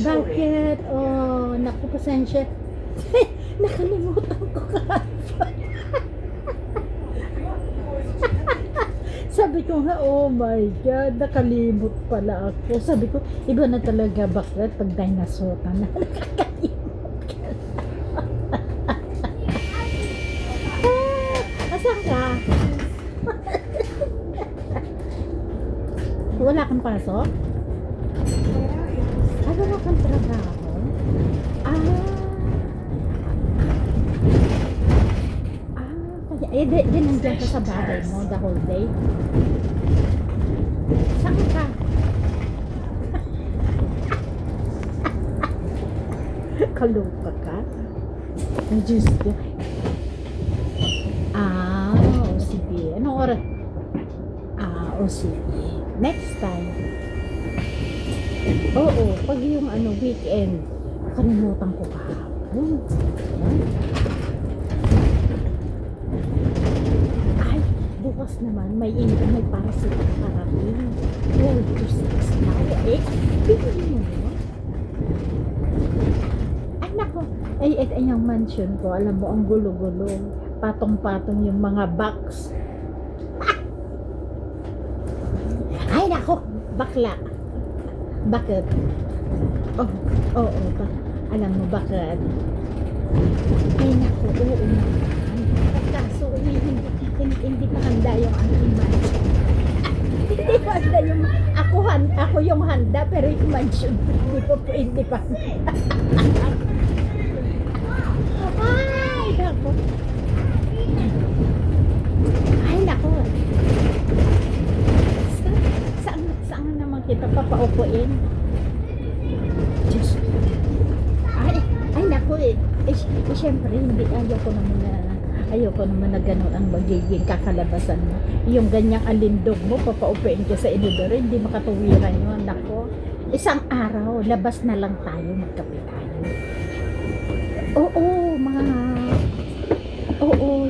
Bakit? Oh, naku, pasensya. Nakalimutan ko ka. Sabi ko nga, oh my God, nakalimot pala ako. Sabi ko, iba na talaga bakit pag dinosaur na nakakalimot ka. Asan ka? Wala kang pasok? Wala kang trabaho? Kaya, di nandiyan ka sa bahay mo the whole day? Saan ka? Kalupa ka? Ang Diyos ko. O sige. Anong oras? O sige. Next time. Oo, pag yung weekend, kalimutan ko kahapon. Ay, bukas naman, may para sa parating. 12 to 6 now. Bigyan mo mo. Ay, nako. Ay, yung mansion ko, alam mo, ang gulo-gulo. Patong-patong yung mga box. Ay, nako, bakla. Bakit? Oo, alam mo bakit? Ay naku, oo naman. Kaso, hindi pa handa yung aking mansion. Hindi pa handa yung, ako yung handa, pero yung mansion, hindi pa handa. Ay, naku. Ay, naku. Saan naman kita papaupuin? Diyos. Ay naku syempre hindi ayoko naman na gano'n ang magiging kakalabasan mo. Yung ganyang alindog mo, papaupuin ka sa inodoro, hindi makatuwiran yun. Naku, isang araw, labas na lang tayo, magkape tayo. Oo,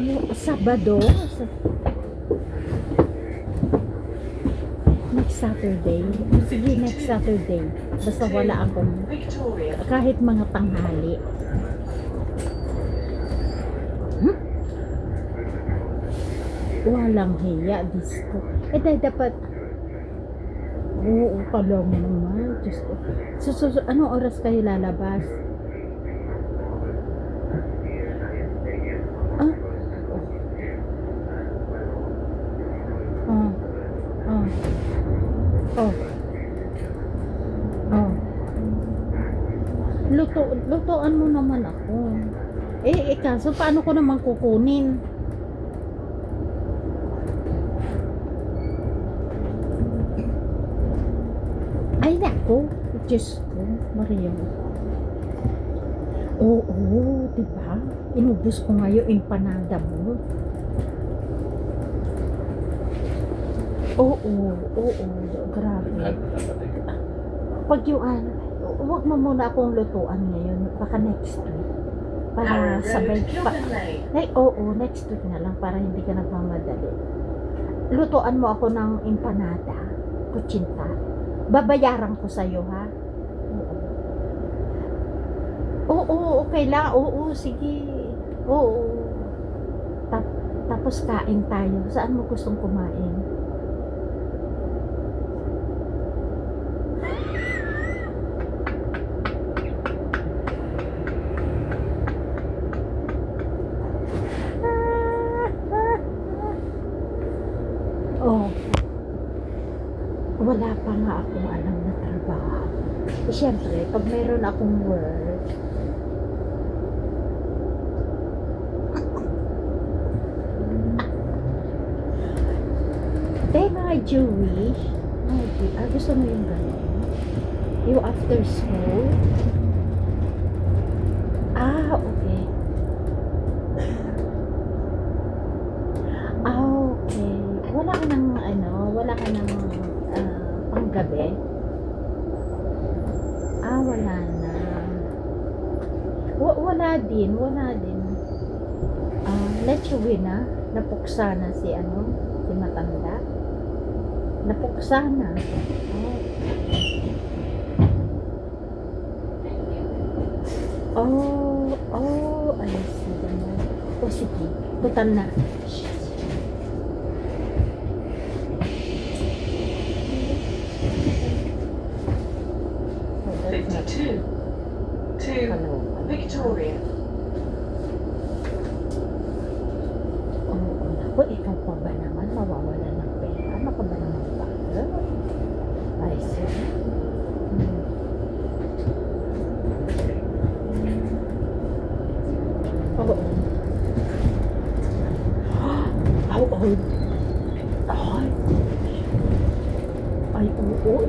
yung Sabado. Next next Saturday. Sige, next Saturday. Basta wala akong, Victoria. kahit mga tanghali. Hmm? Walang hiya, disco. Eh, dahil dapat, oo, kalong naman. Diyos ko. Anong oras kayo lalabas? Ah? Oh. Oh. Oh. Oh. Lutoan mo naman ako. Kaso paano ko naman kukunin? Ay, nako. Diyos ko, Maria. Oo, diba? Inubos ko nga yung empanada mo. Oo, grabe. Pag yung huwag mo muna akong lutuan ngayon, baka next week. Para sabay pa. Oo, next week na lang para hindi ka nagmamadali. Lutuan mo ako ng empanada, kutsinta. Babayaran ko sa'yo, ha? Oo, okay lang. Oo, sige. Oo. Tapos kain tayo. Saan mo gustong kumain? Oh. Wala pa nga akong alam na trabaho. Siyempre, pag mayroon akong work, mga Jewish, gusto mo yung gano'n? Yung after school? Okay. Okay. Wala ka ng panggabi? Wala na. Wala din. Lechowi na. Napuksa na si matanda. Napuksa na. I see naman. Sige. Tutan na. To Victoria. Naku, ikaw pa ba naman mawawala ng pera? Ano ka ba naman ba? I see. Oo,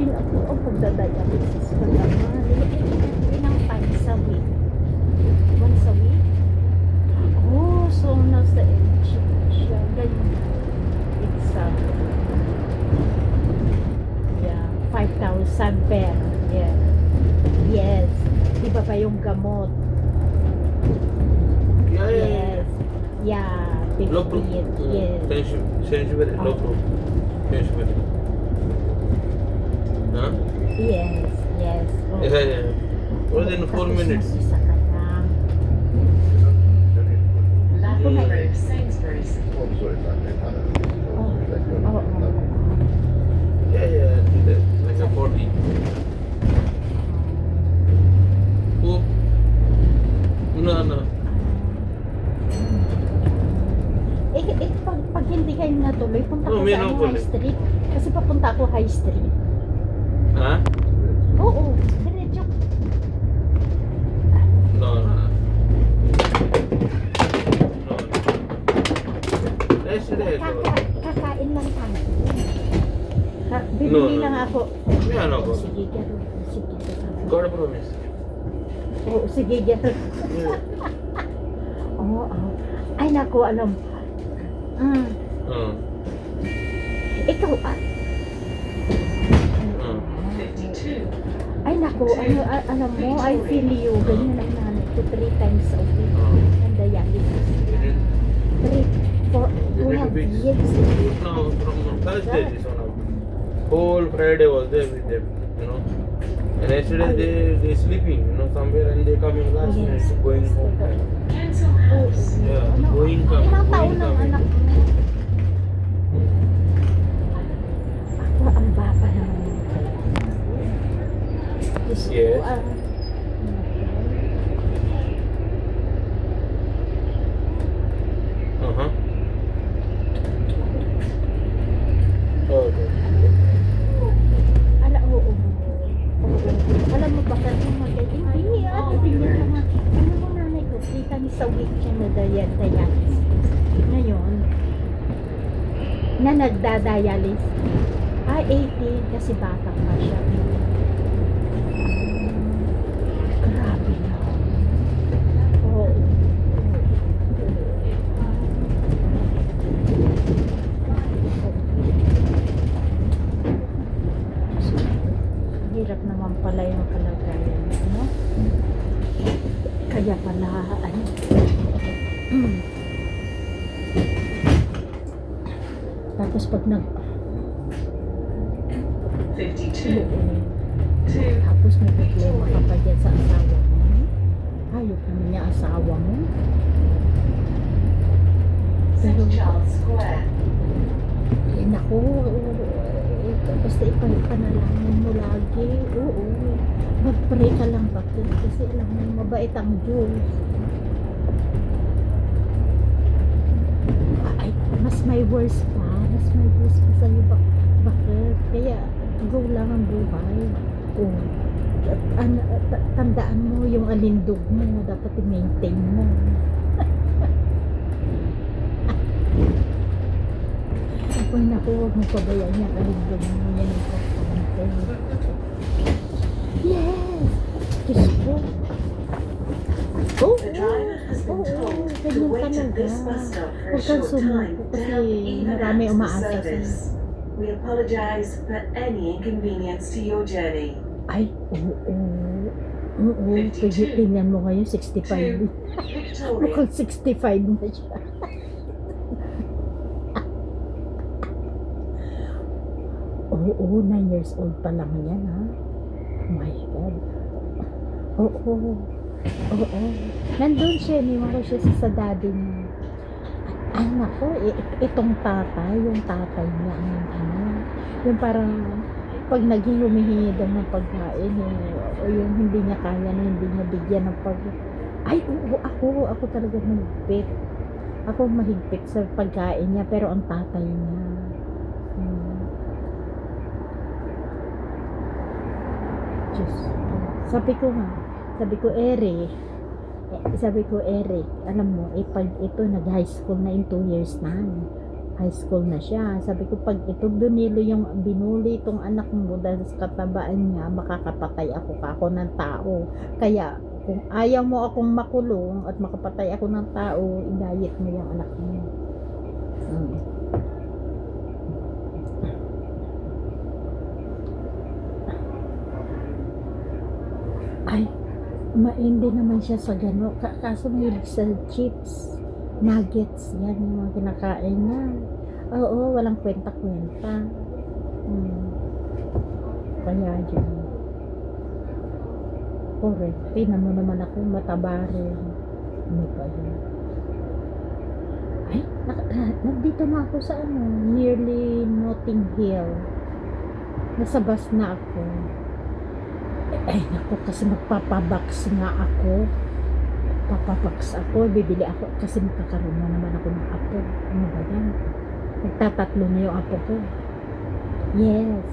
ako ang pagdadialysis ko naman. Ilang times a week? Once a week? So nasa edge siya. Ganyan. Exactly. Yeah, 5,000 per. Yeah. Yes. Di ba yung gamot? Yes. Yeah, 15. Yes. Huh? Yes. Oh. Yeah. Within 4 minutes. Isa ka lang. Lavender Sainsbury's. Yeah. Like a 40. Oh. No. Pag hindi kayo natuloy, punta ko sa High Street. Kasi papunta ako High Street. Ha? Oo, diretso. No. Kakain lang tayo. Bibili lang ako. Sige, garo. God promise. Oo, sige, garo. Ay, naku, alam. Ikaw, 52. Ay, naku, alam mo, I feel you. Ganyan ang nanay ko 3 times a week. And dialysis. 12 years. No, from Thursday this one. Whole Friday was there with them, you know. And yesterday they sleeping, you know, somewhere and they coming last minute going home. Oo. Yeah, Ano, going coming, ilang taon going ng coming. anak mo? Ako, ang bata naman. Diyos ko, Yes. Uh-huh. Okay. Oo. Alam mo ba kasi hindi ate din niya mga ano mo nanay ko kita ni sa week siya na dialysis ngayon na nagda-dialysis 18 kasi bata pa siya grabe na oo hirap naman pala yung kalagayan no? Kaya pala ano tapos pag 52. tapos may problema ka pa dyan sa asawa mo ayok naman niya asawa mo pero St. Charles Square. naku basta ipanalangin mo lagi oo mag-pray ka lang bakit kasi alam mo mabait ang Diyos ay mas may worse pa sa'yo bakit kaya go lang ang buhay oh tandaan mo yung alindog mo dapat i-maintain mo ako naku huwag mo pabayaan yung alindog mo yan ang importante yes Diyos ko The driver has been told to wait at this bus stop for a huwag kang short time sumuko to help kasi even marami out the umaasa sa'yo service. We apologize for any inconvenience to your journey. ay oo pwede tingnan mo ngayon 65 Victoria. mukhang 65 na siya oo 9 years old pa lang yan ha oh my god oo nandun siya iniwan ko siya sa daddy niya ay nako itong tatay yung tatay niya yung parang pag naging humihingi daw ng pagkain o yung hindi niya kaya na hindi niya bigyan ng ay oo ako talaga mahigpit sa pagkain niya pero ang tatay niya Diyos sabi ko Eric alam mo pag ito nag high school na in 2 years na high school na siya sabi ko pag ito binuli itong anak mo dahil sa katabaan niya makakapatay ako ng tao kaya kung ayaw mo akong makulong at makapatay ako ng tao idayit mo yung anak mo ay hindi naman siya sa gano kaso mahilig sa chips nuggets yan yung mga kinakain niya oo walang kwenta kaya dyan correct tingnan mo naman ako mataba rin ano pa yun ay nandito na ako sa nearly Notting Hill nasa bus na ako ay naku kasi magpapabox nga ako bibili ako kasi magkakaroon na naman ako ng apo ano ba yan nagtatatlo na yung apo ko yes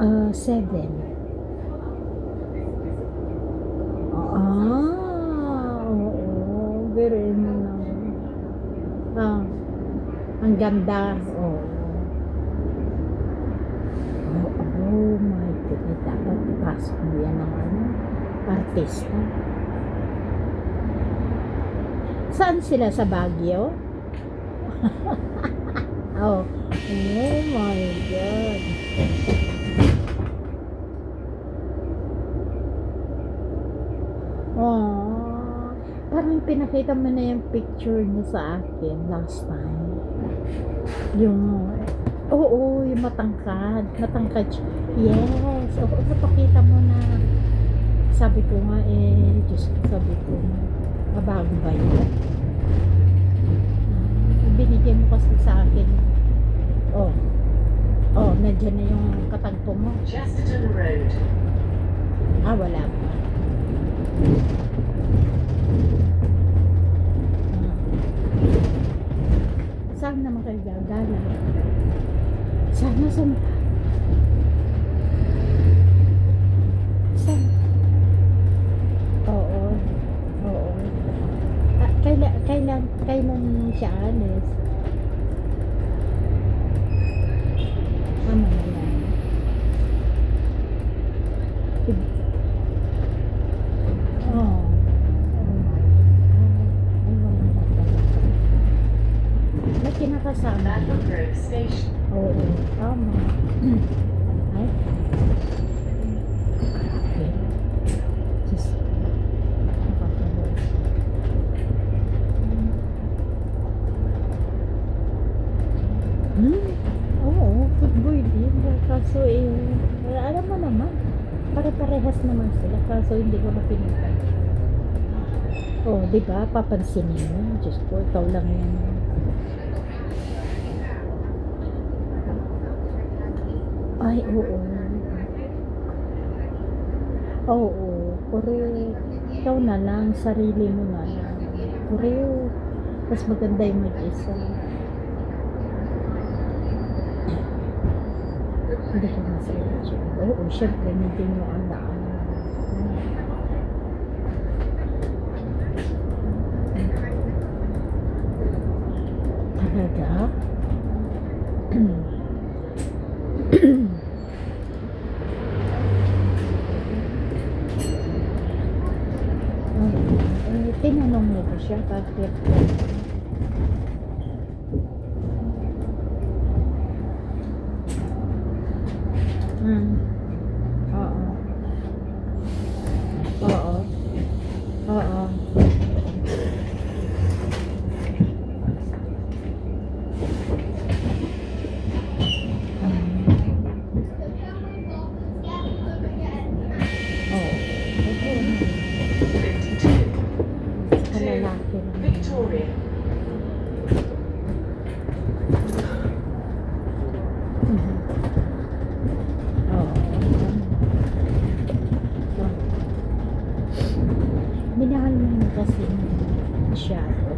7 oo very ang ganda oh my goodness dapat pasok mo yan ng artista saan sila sa Baguio? oh my god parang pinakita mo na yung picture niya sa akin last time Yung, oo, yung matangkad. Matangkad siya. Yes. Oo, napakita mo na. Sabi ko nga Diyos ko, sabi ko, mabago ba yun? Binigyan mo kasi sa akin. Oh. Oh, nandiyan na yung katagpo mo. Chesterton Road. Ah, wala pa. Saan naman kayo gagala? Sana sa... Saan? Oo. Oo. Ah, kailan siya alis? Ano na yan? Oh. Oh my God. Ay, wala na talaga. May kinakasama. Battle Grove Station. Oo, tama. Ay. Grabe. Diyos. Nakakaloka. Oo, good boy din. Kaso alam mo naman, pare-parehas naman sila. Kaso hindi ko na pinintay. Oh, di ba? Papansinin mo. Diyos ko, ikaw lang yan. Ay, oo. Oo, correct. Ikaw na lang, sarili mo na lang. Correct. Mas maganda yung mag-isa. Hindi ka masaya dyan. Oo, syempre, hindi nyo alam. Talaga? Tinanong mo ba siya bakit? Oo. Oo. Oo. Oo. 52. Kalalaki lang. Victoria. Oo. Minahal mo na kasi masyado.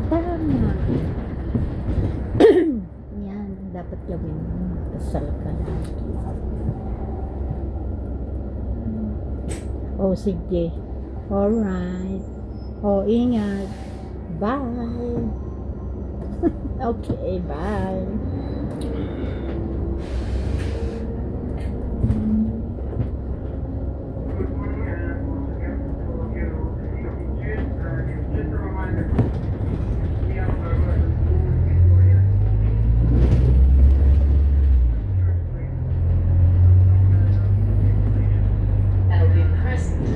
Tama. Yan, dapat gawin mo. Pasal ka na. Oh, sige. Alright. Oh, ingat. Bye. Okay, bye. Elgin Crescent.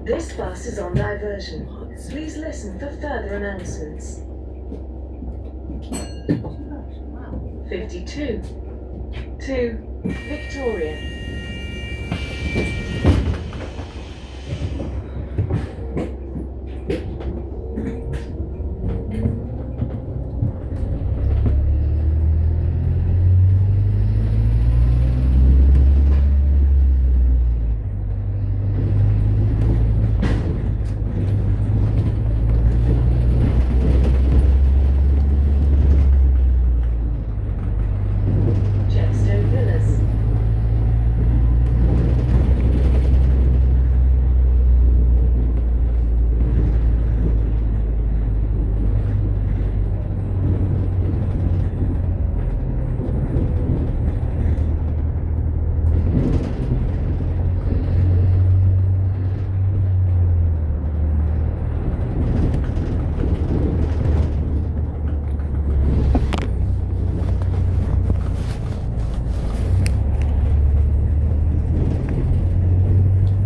This bus is on diversion. Please listen for further announcements. 52 to Victoria.